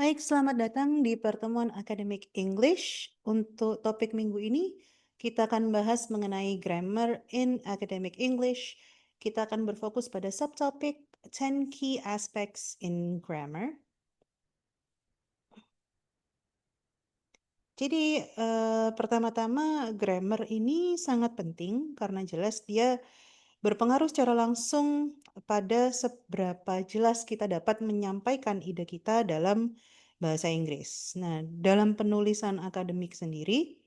Baik, selamat datang di pertemuan Academic English. Untuk topik minggu ini, kita akan bahas mengenai grammar in academic English. Kita akan berfokus pada subtopik 10 key aspects in grammar. Jadi, pertama-tama grammar ini sangat penting karena jelas dia berpengaruh secara langsung pada seberapa jelas kita dapat menyampaikan ide kita dalam bahasa Inggris. Nah, dalam penulisan akademik sendiri,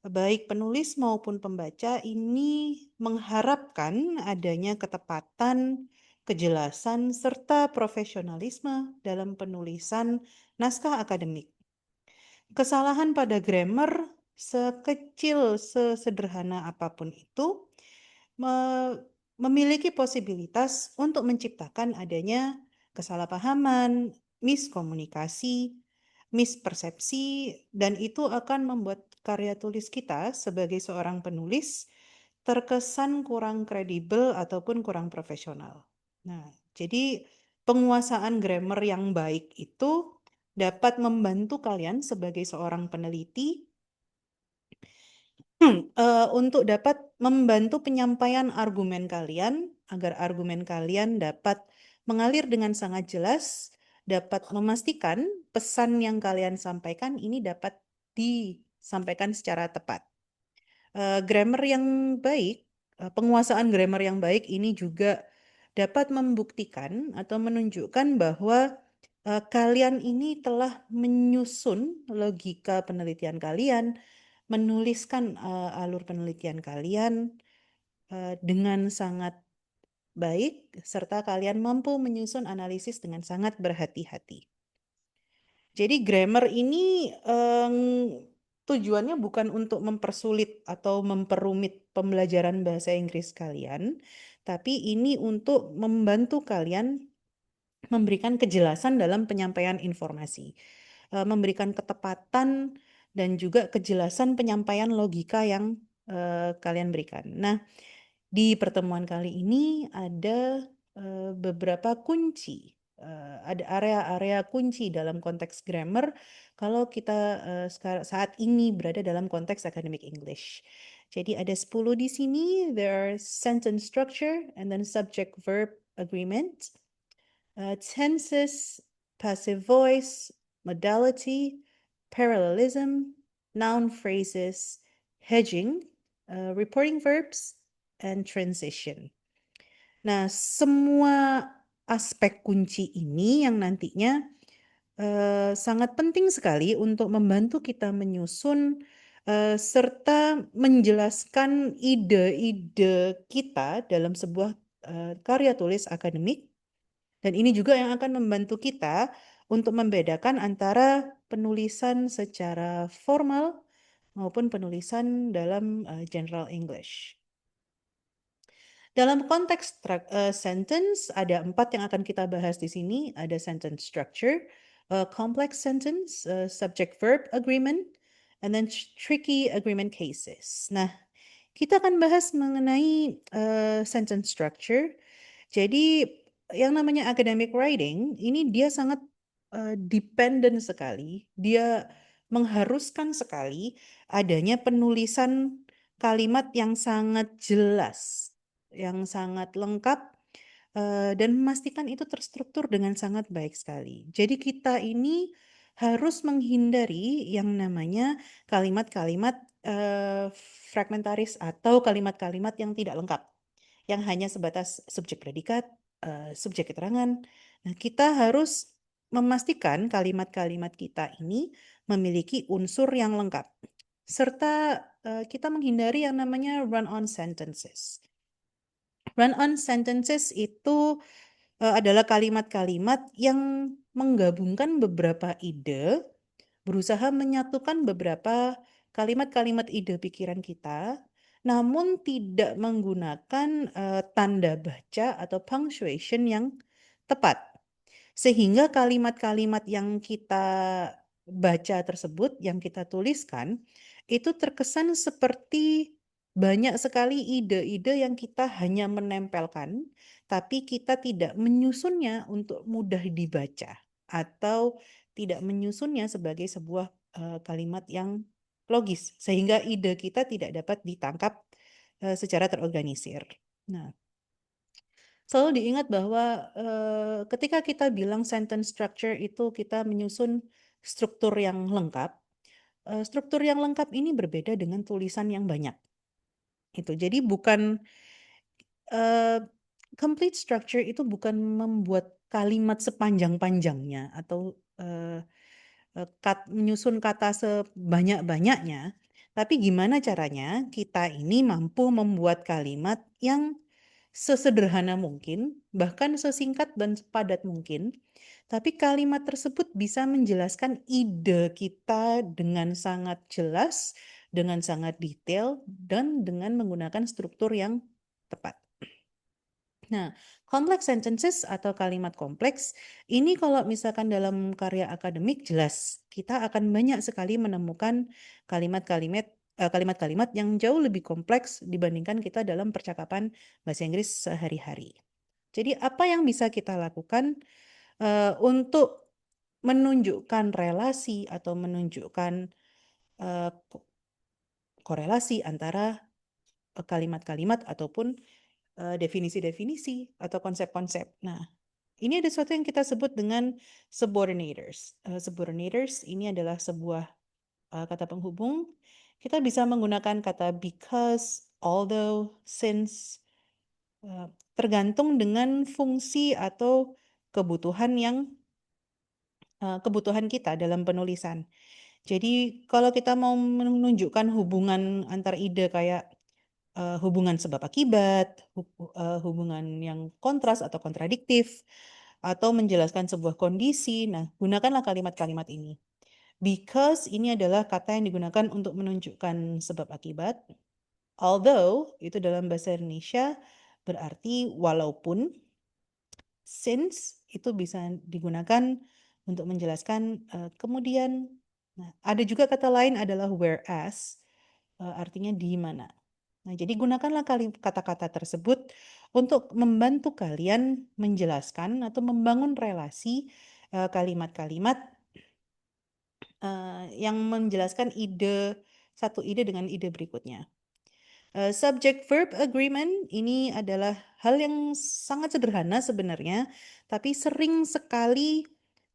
baik penulis maupun pembaca ini mengharapkan adanya ketepatan, kejelasan, serta profesionalisme dalam penulisan naskah akademik. Kesalahan pada grammar sekecil, sesederhana apapun itu memiliki posibilitas untuk menciptakan adanya kesalahpahaman, miskomunikasi, mispersepsi, dan itu akan membuat karya tulis kita sebagai seorang penulis terkesan kurang kredibel ataupun kurang profesional. Nah, jadi penguasaan grammar yang baik itu dapat membantu kalian sebagai seorang peneliti untuk dapat membantu penyampaian argumen kalian agar argumen kalian dapat mengalir dengan sangat jelas, dapat memastikan pesan yang kalian sampaikan ini dapat disampaikan secara tepat. Grammar yang baik, penguasaan grammar yang baik ini juga dapat membuktikan atau menunjukkan bahwa kalian ini telah menyusun logika penelitian kalian, menuliskan alur penelitian kalian dengan sangat baik, serta kalian mampu menyusun analisis dengan sangat berhati-hati. Jadi grammar ini tujuannya bukan untuk mempersulit atau memperumit pembelajaran bahasa Inggris kalian, tapi ini untuk membantu kalian memberikan kejelasan dalam penyampaian informasi, memberikan ketepatan dan juga kejelasan penyampaian logika yang kalian berikan. Nah, di pertemuan kali ini ada beberapa kunci, ada area-area kunci dalam konteks grammar kalau kita saat ini berada dalam konteks academic English. Jadi ada 10 di sini. There are sentence structure and then subject verb agreement, tenses, passive voice, modality, parallelism, noun phrases, hedging, reporting verbs, and transition. Nah, semua aspek kunci ini yang nantinya sangat penting sekali untuk membantu kita menyusun serta menjelaskan ide-ide kita dalam sebuah karya tulis akademik. Dan ini juga yang akan membantu kita untuk membedakan antara penulisan secara formal maupun penulisan dalam general English. Dalam konteks sentence, ada 4 yang akan kita bahas di sini. Ada sentence structure, complex sentence, subject-verb agreement, and then tricky agreement cases. Nah, kita akan bahas mengenai sentence structure. Jadi, yang namanya academic writing, ini dia sangat dependent sekali. Dia mengharuskan sekali adanya penulisan kalimat yang sangat jelas, yang sangat lengkap, dan memastikan itu terstruktur dengan sangat baik sekali. Jadi kita ini harus menghindari yang namanya kalimat-kalimat fragmentaris atau kalimat-kalimat yang tidak lengkap, yang hanya sebatas subjek predikat, subjek keterangan. Nah, kita harus memastikan kalimat-kalimat kita ini memiliki unsur yang lengkap, serta kita menghindari yang namanya run-on sentences. Run-on sentences itu adalah kalimat-kalimat yang menggabungkan beberapa ide, berusaha menyatukan beberapa kalimat-kalimat ide pikiran kita, namun tidak menggunakan tanda baca atau punctuation yang tepat. Sehingga kalimat-kalimat yang kita baca tersebut, yang kita tuliskan, itu terkesan seperti banyak sekali ide-ide yang kita hanya menempelkan, tapi kita tidak menyusunnya untuk mudah dibaca atau tidak menyusunnya sebagai sebuah kalimat yang logis, sehingga ide kita tidak dapat ditangkap secara terorganisir. Nah, selalu diingat bahwa ketika kita bilang sentence structure itu kita menyusun struktur yang lengkap, struktur yang lengkap ini berbeda dengan tulisan yang banyak. Itu jadi bukan complete structure itu bukan membuat kalimat sepanjang-panjangnya atau menyusun kata sebanyak-banyaknya, tapi gimana caranya kita ini mampu membuat kalimat yang sesederhana mungkin, bahkan sesingkat dan sepadat mungkin, tapi kalimat tersebut bisa menjelaskan ide kita dengan sangat jelas, dengan sangat detail, dan dengan menggunakan struktur yang tepat. Nah, complex sentences atau kalimat kompleks, ini kalau misalkan dalam karya akademik jelas, kita akan banyak sekali menemukan kalimat-kalimat yang jauh lebih kompleks dibandingkan kita dalam percakapan bahasa Inggris sehari-hari. Jadi apa yang bisa kita lakukan untuk menunjukkan relasi atau menunjukkan korelasi antara kalimat-kalimat ataupun definisi-definisi atau konsep-konsep. Nah, ini ada sesuatu yang kita sebut dengan subordinators. Subordinators ini adalah sebuah kata penghubung. Kita bisa menggunakan kata because, although, since, tergantung dengan fungsi atau kebutuhan kebutuhan kita dalam penulisan. Jadi kalau kita mau menunjukkan hubungan antar ide kayak hubungan sebab akibat, hubungan yang kontras atau kontradiktif, atau menjelaskan sebuah kondisi. Nah, gunakanlah kalimat-kalimat ini. Because ini adalah kata yang digunakan untuk menunjukkan sebab akibat. Although itu dalam bahasa Indonesia berarti walaupun. Since itu bisa digunakan untuk menjelaskan kemudian. Nah, ada juga kata lain adalah whereas, artinya di mana. Nah, jadi gunakanlah kata-kata tersebut untuk membantu kalian menjelaskan atau membangun relasi kalimat-kalimat yang menjelaskan satu ide dengan ide berikutnya. Subject verb agreement ini adalah hal yang sangat sederhana sebenarnya, tapi sering sekali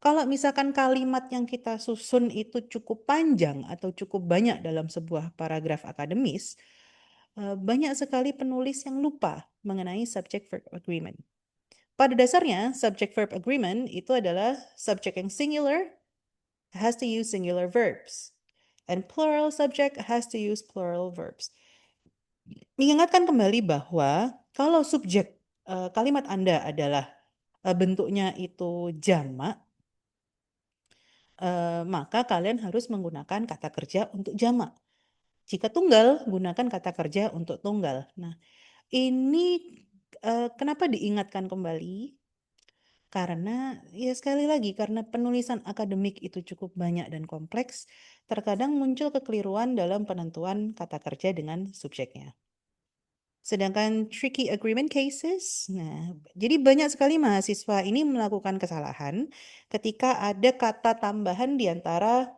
kalau misalkan kalimat yang kita susun itu cukup panjang atau cukup banyak dalam sebuah paragraf akademis, banyak sekali penulis yang lupa mengenai subject verb agreement. Pada dasarnya, subject verb agreement itu adalah subject yang singular has to use singular verbs, and plural subject has to use plural verbs. Mengingatkan kembali bahwa kalau subjek kalimat Anda adalah bentuknya itu jamak, maka kalian harus menggunakan kata kerja untuk jamak. Jika tunggal, gunakan kata kerja untuk tunggal. Nah, ini kenapa diingatkan kembali? Karena ya sekali lagi karena penulisan akademik itu cukup banyak dan kompleks, terkadang muncul kekeliruan dalam penentuan kata kerja dengan subjeknya. Sedangkan tricky agreement cases, nah, jadi banyak sekali mahasiswa ini melakukan kesalahan ketika ada kata tambahan di antara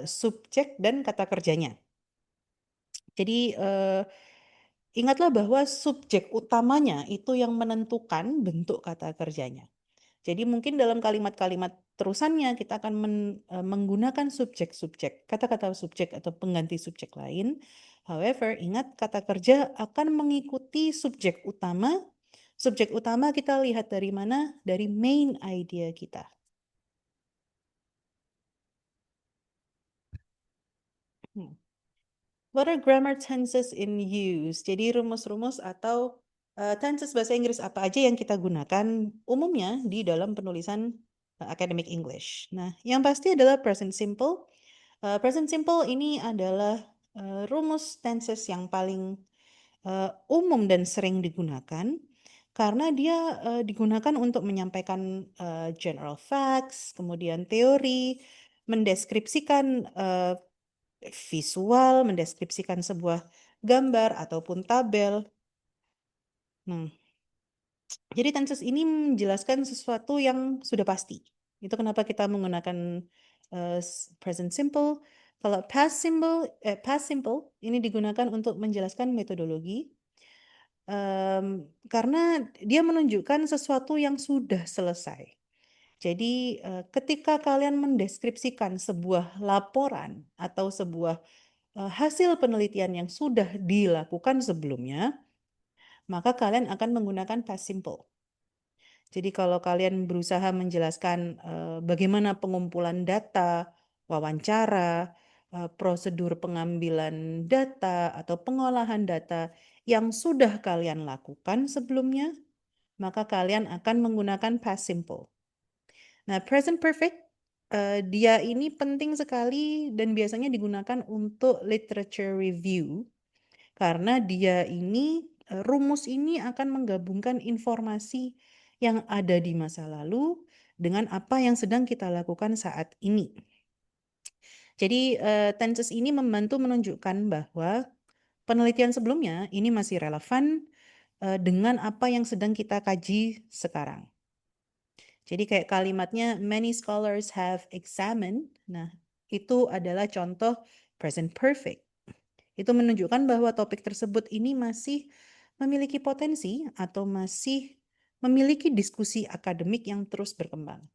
subjek dan kata kerjanya. Jadi ingatlah bahwa subjek utamanya itu yang menentukan bentuk kata kerjanya. Jadi mungkin dalam kalimat-kalimat terusannya kita akan menggunakan subjek-subjek, kata-kata subjek atau pengganti subjek lain. However, ingat kata kerja akan mengikuti subjek utama. Subjek utama kita lihat dari mana? Dari main idea kita. What are grammar tenses in use? Jadi rumus-rumus atau tenses bahasa Inggris apa aja yang kita gunakan umumnya di dalam penulisan academic English. Nah, yang pasti adalah present simple. Present simple ini adalah rumus tenses yang paling umum dan sering digunakan karena dia digunakan untuk menyampaikan general facts, kemudian teori, mendeskripsikan visual, mendeskripsikan sebuah gambar ataupun tabel. Nah, jadi tenses ini menjelaskan sesuatu yang sudah pasti. Itu kenapa kita menggunakan present simple. Kalau past simple ini digunakan untuk menjelaskan metodologi. Karena dia menunjukkan sesuatu yang sudah selesai. Jadi, ketika kalian mendeskripsikan sebuah laporan atau sebuah hasil penelitian yang sudah dilakukan sebelumnya, maka kalian akan menggunakan past simple. Jadi kalau kalian berusaha menjelaskan bagaimana pengumpulan data, wawancara, prosedur pengambilan data atau pengolahan data yang sudah kalian lakukan sebelumnya, maka kalian akan menggunakan past simple. Nah, present perfect dia ini penting sekali dan biasanya digunakan untuk literature review karena dia ini rumus ini akan menggabungkan informasi yang ada di masa lalu dengan apa yang sedang kita lakukan saat ini. Jadi tenses ini membantu menunjukkan bahwa penelitian sebelumnya ini masih relevan dengan apa yang sedang kita kaji sekarang. Jadi kayak kalimatnya many scholars have examined. Nah, itu adalah contoh present perfect. Itu menunjukkan bahwa topik tersebut ini masih memiliki potensi atau masih memiliki diskusi akademik yang terus berkembang.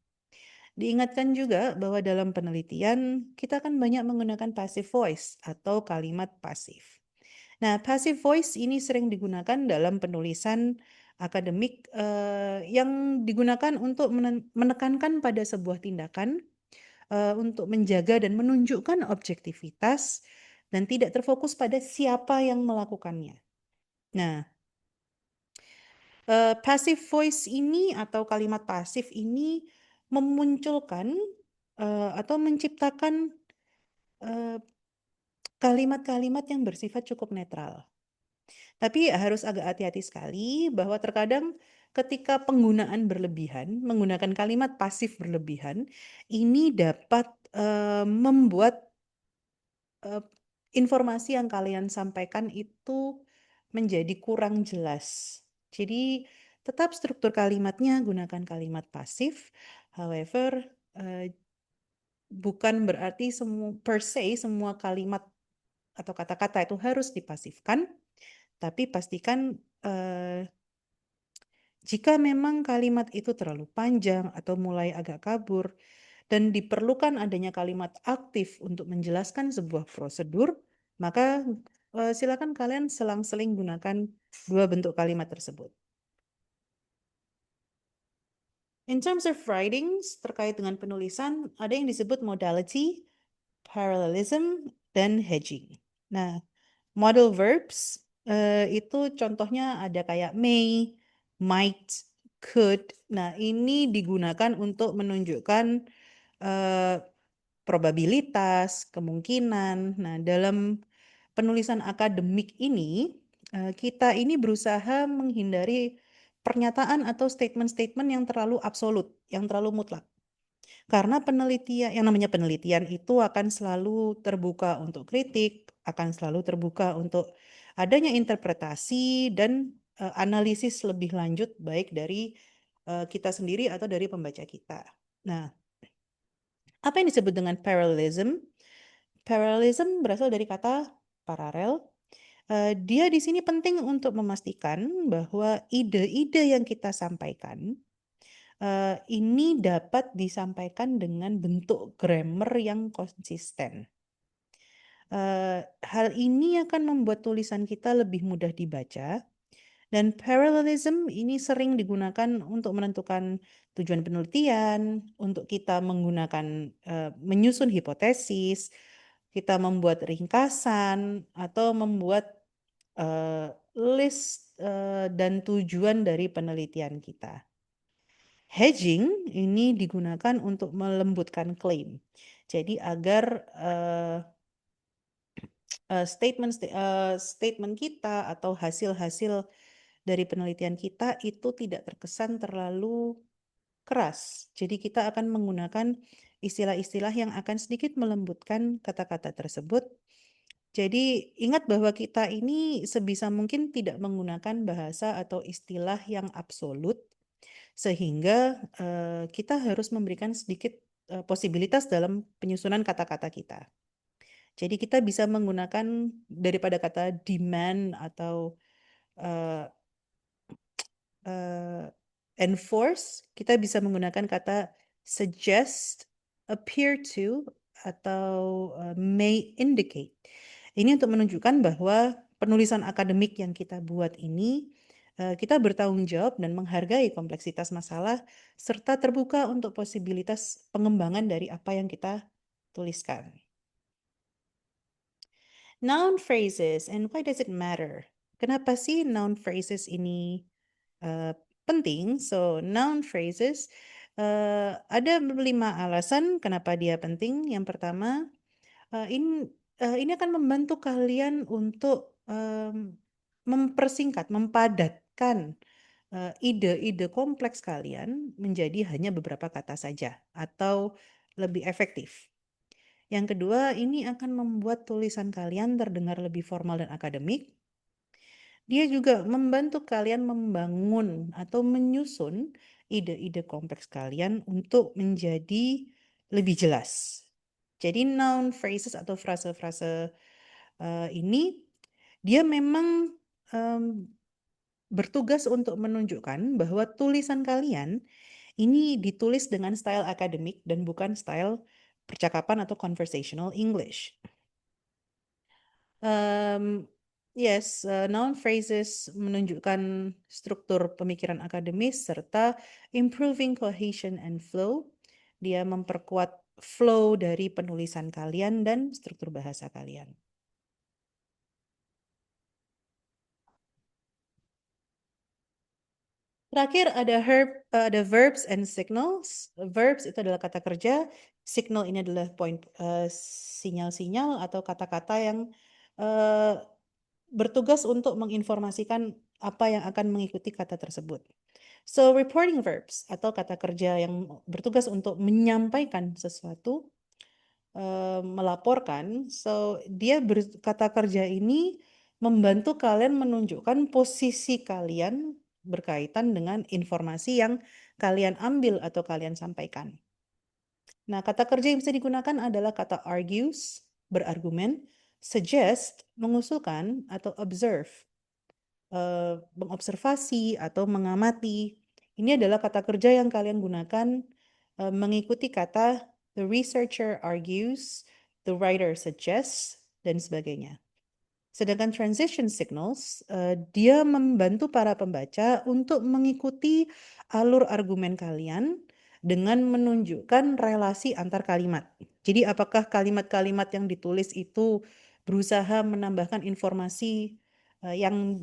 Diingatkan juga bahwa dalam penelitian kita akan banyak menggunakan passive voice atau kalimat pasif. Nah, passive voice ini sering digunakan dalam penulisan akademik yang digunakan untuk menekankan pada sebuah tindakan untuk menjaga dan menunjukkan objektivitas dan tidak terfokus pada siapa yang melakukannya. Nah, passive voice ini atau kalimat pasif ini memunculkan atau menciptakan kalimat-kalimat yang bersifat cukup netral. Tapi harus agak hati-hati sekali bahwa terkadang ketika penggunaan berlebihan, menggunakan kalimat pasif berlebihan, ini dapat membuat informasi yang kalian sampaikan itu menjadi kurang jelas. Jadi tetap struktur kalimatnya gunakan kalimat pasif. However, bukan berarti semua kalimat atau kata-kata itu harus dipasifkan, tapi pastikan jika memang kalimat itu terlalu panjang atau mulai agak kabur dan diperlukan adanya kalimat aktif untuk menjelaskan sebuah prosedur, maka silakan kalian selang-seling gunakan dua bentuk kalimat tersebut. In terms of writings, terkait dengan penulisan, ada yang disebut modality, parallelism, dan hedging. Nah, model verbs itu contohnya ada kayak may, might, could. Nah, ini digunakan untuk menunjukkan probabilitas, kemungkinan. Nah, dalam penulisan akademik ini, kita ini berusaha menghindari pernyataan atau statement-statement yang terlalu absolut, yang terlalu mutlak. Karena penelitian, yang namanya penelitian itu akan selalu terbuka untuk kritik, akan selalu terbuka untuk adanya interpretasi dan analisis lebih lanjut baik dari kita sendiri atau dari pembaca kita. Nah, apa yang disebut dengan parallelism? Parallelism berasal dari kata paralel. Dia di sini penting untuk memastikan bahwa ide-ide yang kita sampaikan ini dapat disampaikan dengan bentuk grammar yang konsisten. Hal ini akan membuat tulisan kita lebih mudah dibaca, dan parallelism ini sering digunakan untuk menentukan tujuan penelitian, untuk kita menggunakan menyusun hipotesis, kita membuat ringkasan, atau membuat list dan tujuan dari penelitian kita. Hedging ini digunakan untuk melembutkan klaim. Jadi agar statement kita atau hasil-hasil dari penelitian kita itu tidak terkesan terlalu keras. Jadi kita akan menggunakan istilah-istilah yang akan sedikit melembutkan kata-kata tersebut. Jadi ingat bahwa kita ini sebisa mungkin tidak menggunakan bahasa atau istilah yang absolut, Sehingga kita harus memberikan sedikit posibilitas dalam penyusunan kata-kata kita. Jadi kita bisa menggunakan daripada kata demand atau uh, enforce, kita bisa menggunakan kata suggest, appear to, atau may indicate. Ini untuk menunjukkan bahwa penulisan akademik yang kita buat ini, kita bertanggung jawab dan menghargai kompleksitas masalah, serta terbuka untuk posibilitas pengembangan dari apa yang kita tuliskan. Noun phrases, and why does it matter? Kenapa sih noun phrases ini penting? So, noun phrases ada 5 alasan kenapa dia penting. Yang pertama, ini akan membantu kalian untuk mempersingkat, mempadatkan ide-ide kompleks kalian menjadi hanya beberapa kata saja atau lebih efektif. Yang kedua, ini akan membuat tulisan kalian terdengar lebih formal dan akademik. Dia juga membantu kalian membangun atau menyusun ide-ide kompleks kalian untuk menjadi lebih jelas. Jadi noun phrases atau frase-frase ini dia memang bertugas untuk menunjukkan bahwa tulisan kalian ini ditulis dengan style akademik dan bukan style percakapan atau conversational English. Yes, noun phrases menunjukkan struktur pemikiran akademis serta improving cohesion and flow. Dia memperkuat flow dari penulisan kalian dan struktur bahasa kalian. Terakhir ada verbs and signals. Verbs itu adalah kata kerja, signal ini adalah sinyal-sinyal atau kata-kata yang bertugas untuk menginformasikan apa yang akan mengikuti kata tersebut. So, reporting verbs atau kata kerja yang bertugas untuk menyampaikan sesuatu, melaporkan. So, kata kerja ini membantu kalian menunjukkan posisi kalian berkaitan dengan informasi yang kalian ambil atau kalian sampaikan. Nah, kata kerja yang bisa digunakan adalah kata argues, berargumen, suggest, mengusulkan, atau observe, mengobservasi atau mengamati. Ini adalah kata kerja yang kalian gunakan mengikuti kata the researcher argues, the writer suggests, dan sebagainya. Sedangkan transition signals, dia membantu para pembaca untuk mengikuti alur argumen kalian dengan menunjukkan relasi antar kalimat. Jadi apakah kalimat-kalimat yang ditulis itu berusaha menambahkan informasi yang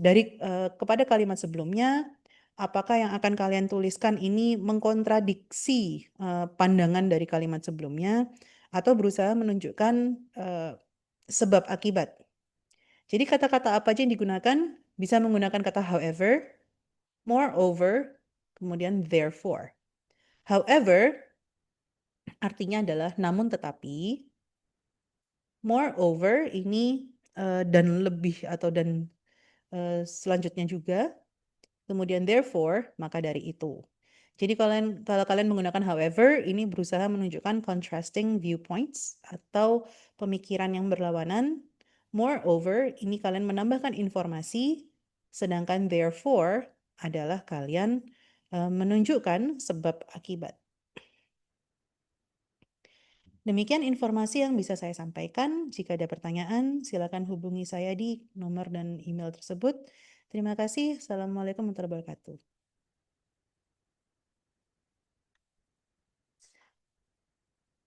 kepada kalimat sebelumnya, apakah yang akan kalian tuliskan ini mengkontradiksi pandangan dari kalimat sebelumnya, atau berusaha menunjukkan sebab akibat. Jadi kata-kata apa aja yang digunakan? Bisa menggunakan kata however, moreover, kemudian therefore. However, artinya adalah namun tetapi. Moreover, ini dan lebih atau dan selanjutnya juga. Kemudian therefore, maka dari itu. Jadi kalau kalian menggunakan however, ini berusaha menunjukkan contrasting viewpoints atau pemikiran yang berlawanan. Moreover, ini kalian menambahkan informasi, sedangkan therefore adalah kalian menunjukkan sebab akibat. Demikian informasi yang bisa saya sampaikan. Jika ada pertanyaan, silakan hubungi saya di nomor dan email tersebut. Terima kasih. Assalamualaikum warahmatullahi wabarakatuh.